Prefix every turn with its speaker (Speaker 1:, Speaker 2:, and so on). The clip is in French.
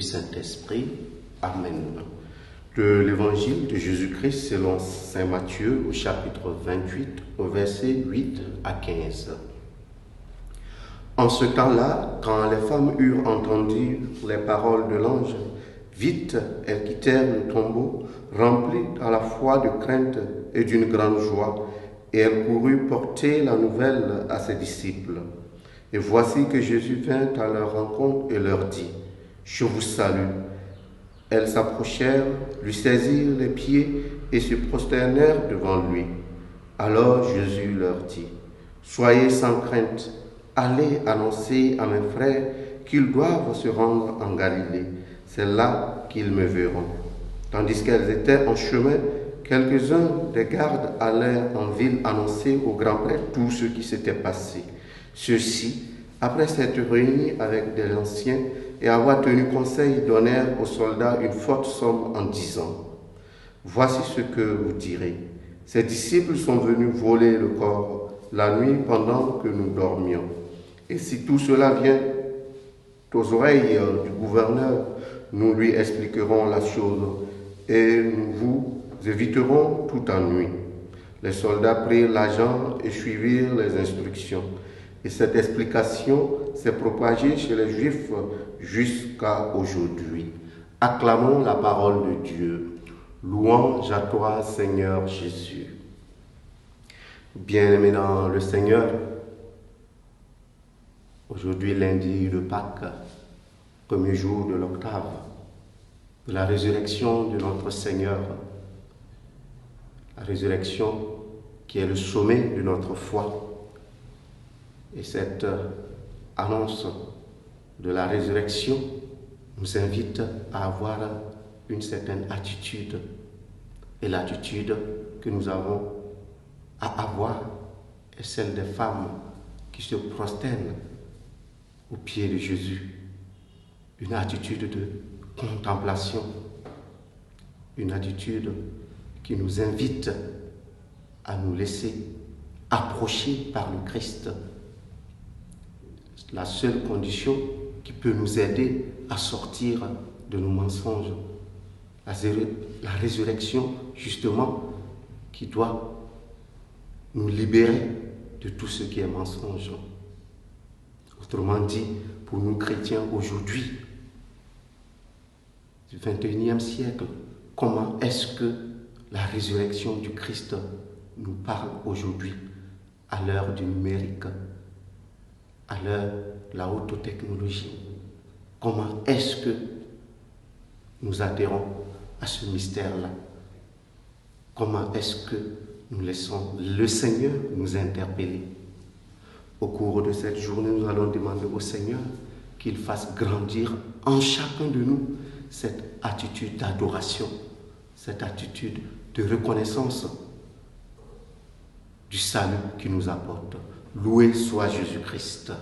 Speaker 1: du Saint-Esprit. Amen. De l'Évangile de Jésus-Christ selon saint Matthieu au chapitre 28, au verset 8 à 15. En ce temps-là, quand les femmes eurent entendu les paroles de l'ange, vite elles quittèrent le tombeau, remplies à la fois de crainte et d'une grande joie, et elles coururent porter la nouvelle à ses disciples. Et voici que Jésus vint à leur rencontre et leur dit : « Je vous salue. » Elles s'approchèrent, lui saisirent les pieds et se prosternèrent devant lui. Alors Jésus leur dit : « Soyez sans crainte, allez annoncer à mes frères qu'ils doivent se rendre en Galilée. C'est là qu'ils me verront. » Tandis qu'elles étaient en chemin, quelques-uns des gardes allèrent en ville annoncer au grand-prêtre tout ce qui s'était passé. Ceux-ci, après s'être réunis avec des anciens et avoir tenu conseil, donnèrent aux soldats une forte somme en disant : « Voici ce que vous direz. Ces disciples sont venus voler le corps la nuit pendant que nous dormions. Et si tout cela vient aux oreilles du gouverneur, nous lui expliquerons la chose et nous vous éviterons tout ennui. » Les soldats prirent l'argent et suivirent les instructions. Et cette explication s'est propagée chez les Juifs jusqu'à aujourd'hui. Acclamons la parole de Dieu. Louange à toi, Seigneur Jésus. Bien-aimés dans le Seigneur, aujourd'hui, lundi de Pâques, premier jour de l'octave, de la résurrection de notre Seigneur, la résurrection qui est le sommet de notre foi. Et cette annonce de la résurrection nous invite à avoir une certaine attitude. Et l'attitude que nous avons à avoir est celle des femmes qui se prosternent aux pieds de Jésus. Une attitude de contemplation, une attitude qui nous invite à nous laisser approcher par le Christ. La seule condition qui peut nous aider à sortir de nos mensonges. La résurrection, justement, qui doit nous libérer de tout ce qui est mensonge. Autrement dit, pour nous chrétiens aujourd'hui, du XXIe siècle, comment est-ce que la résurrection du Christ nous parle aujourd'hui, à l'heure du numérique, à l'heure de la haute technologie? Comment est-ce que nous adhérons à ce mystère-là? Comment est-ce que nous laissons le Seigneur nous interpeller? Au cours de cette journée, nous allons demander au Seigneur qu'il fasse grandir en chacun de nous cette attitude d'adoration, cette attitude de reconnaissance du salut qu'il nous apporte. Loué soit Jésus-Christ.